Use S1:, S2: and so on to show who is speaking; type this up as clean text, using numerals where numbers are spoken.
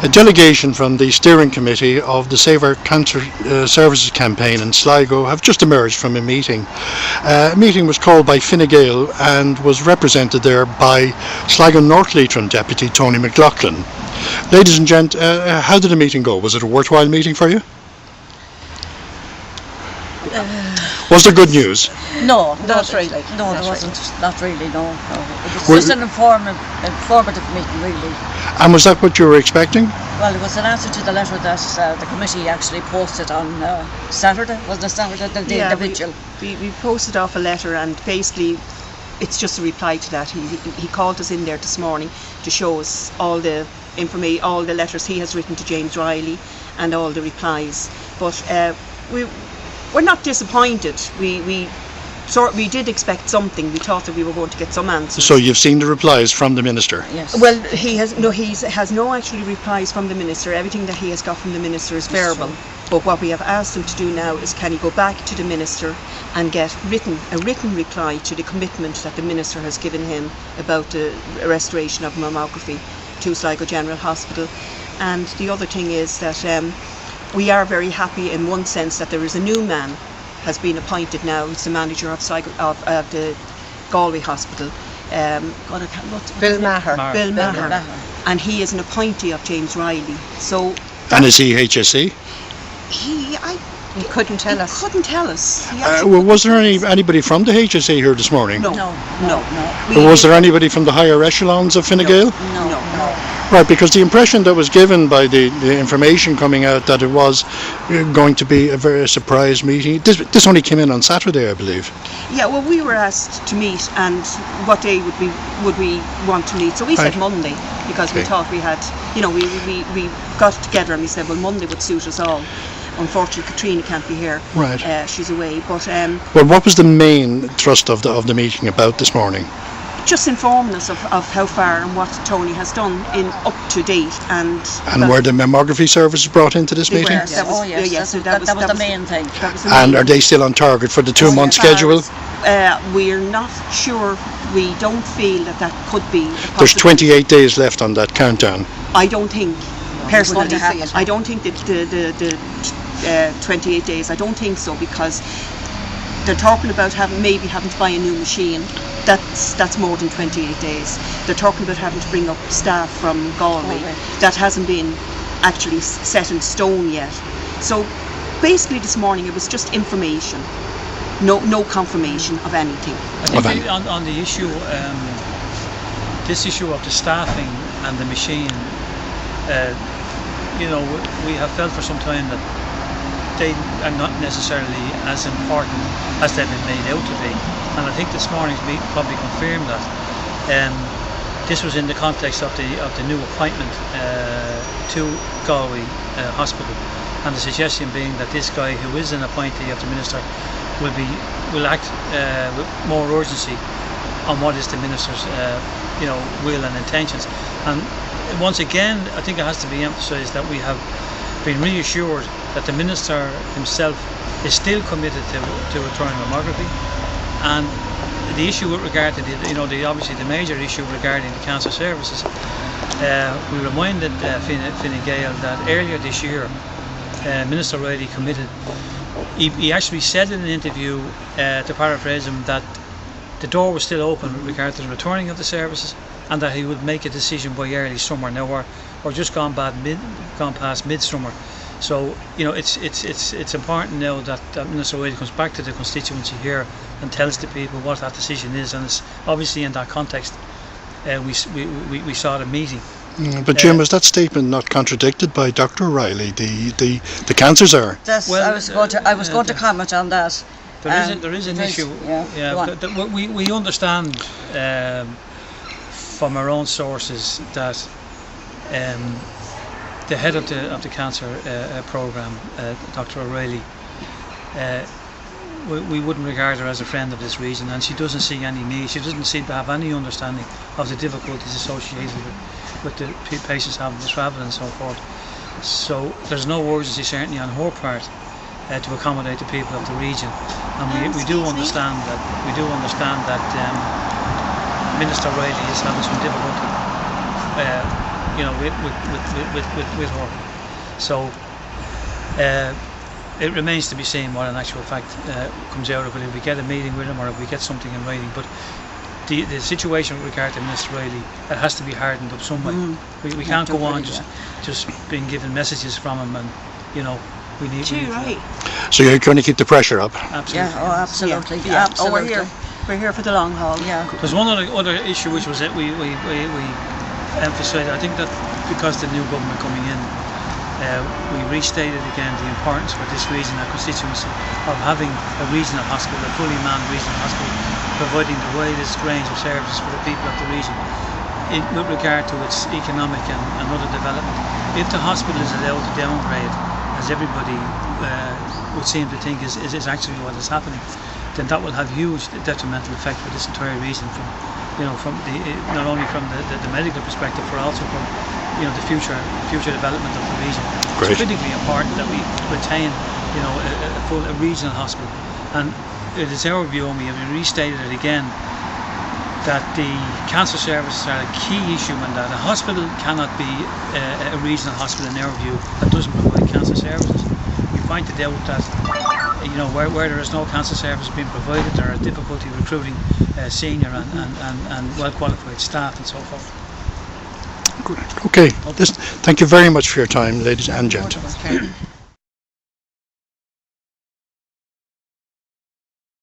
S1: A delegation from the steering committee of the Save Our Cancer Services campaign in Sligo have just emerged from a meeting. A meeting was called by Gael and was represented there by Sligo North Leitrim Deputy Tony McLaughlin. Ladies and gents, how did the meeting go? Was it a worthwhile meeting for you? Was there good news?
S2: No, not really. No, there wasn't. Not really. No. It was just an informative meeting, really.
S1: And was that what you were expecting?
S2: Well, it was an answer to the letter that the committee actually posted on Saturday. Wasn't it Saturday? The vigil.
S3: We posted off a letter, and basically, it's just a reply to that. He called us in there this morning to show us all the information, all the letters he has written to James Riley, and all the replies. But we're not disappointed. We did expect something. We thought that we were going to get some answers.
S1: So you've seen the replies from the minister?
S2: Yes.
S3: Well, he has no actually replies from the minister. Everything that he has got from the minister is verbal. But what we have asked him to do now is, can he go back to the minister and get a written reply to the commitment that the minister has given him about the restoration of mammography to Sligo General Hospital. And the other thing is that we are very happy in one sense that there is a new man has been appointed now. He's the manager of the Galway Hospital.
S2: Bill Maher.
S3: Bill Maher. And he is an appointee of James Riley. So.
S1: And is he HSE?
S3: He couldn't tell us. He couldn't tell us.
S1: Was there anybody from the HSE here this morning?
S3: No.
S1: Was there anybody from the higher echelons of Fine Gael?
S3: No.
S1: Right, because the impression that was given by the information coming out that it was going to be a very surprise meeting. This only came in on Saturday, I believe.
S3: Yeah, well, we were asked to meet, and what day would we want to meet? So we said Monday, because we thought we had, we got together and we said, well, Monday would suit us all. Unfortunately, Katrina can't be here.
S1: Right.
S3: She's away. But
S1: well, what was the main thrust of the meeting about this morning?
S3: Just informing us of how far and what Tony has done in up to date, and
S1: were the mammography services brought into this meeting?
S3: Yes. That was
S2: the main thing.
S1: And are they still on target for the 2-month schedule?
S3: We're not sure. We don't feel that could be.
S1: There's 28 days left on that countdown.
S3: I don't think. Personally, I don't think that the 28 days. I don't think so, because they're talking about having to buy a new machine. That's more than 28 days. They're talking about having to bring up staff from Galway. That hasn't been actually set in stone yet. So basically this morning it was just information, no confirmation of anything.
S4: I think on the issue, this issue of the staffing and the machine, we have felt for some time that they are not necessarily as important as they've been made out to be, and I think this morning's meeting probably confirmed that. This was in the context of the new appointment to Galway Hospital, and the suggestion being that this guy, who is an appointee of the minister, will act with more urgency on what is the minister's will and intentions. And once again, I think it has to be emphasised that we have been reassured that the minister himself is still committed to returning mammography, and the issue with regard to obviously the major issue regarding the cancer services, we reminded Fine Gael that earlier this year Minister Riley committed. He actually said in an interview, to paraphrase him, that the door was still open with regard to the returning of the services, and that he would make a decision by early summer. Now we're just gone past midsummer. So it's important now that Minister Riley comes back to the constituency here and tells the people what that decision is, and it's obviously in that context we saw the meeting.
S1: But Jim, was that statement not contradicted by Dr. Riley? The cancers are.
S2: I was going to comment on that.
S4: There is an issue. We understand from our own sources that the head of the cancer programme, Dr. O'Reilly, we wouldn't regard her as a friend of this region, and she doesn't see any need. She doesn't seem to have any understanding of the difficulties associated with the patients having to travel and so forth. So there's no urgency, certainly on her part, to accommodate the people of the region. And we do understand that Minister Riley is having some difficulty with her. So it remains to be seen what in actual fact comes out of it, if we get a meeting with him or if we get something in writing. But the situation with regard to Mr. Riley, it has to be hardened up some way. We can't go on just being given messages from him, and we need.
S3: Right.
S1: So you're going to keep the pressure up?
S4: Absolutely.
S2: Yeah, oh, absolutely.
S3: Yeah.
S2: Absolutely.
S3: Oh, we're here for the long haul.
S2: Yeah.
S4: There's one other issue which was that we emphasised. I think that because the new government coming in, we restated again the importance for this region, our constituency, of having a regional hospital, a fully manned regional hospital, providing the widest range of services for the people of the region with regard to its economic and other development. If the hospital is allowed to downgrade, as everybody would seem to think is actually what is happening, then that will have huge detrimental effect for this entire region, from the not only from the medical perspective, but also from the future development of the region.
S1: Great.
S4: It's critically important that we retain a regional hospital, and it is our view, and we have restated it again, that the cancer services are a key issue in that. A hospital cannot be a regional hospital in our view that doesn't provide cancer services. We pointed out that where there is no cancer service being provided, there are difficulty recruiting senior and well qualified staff and so forth.
S1: Okay. Thank you very much for your time, ladies and gentlemen.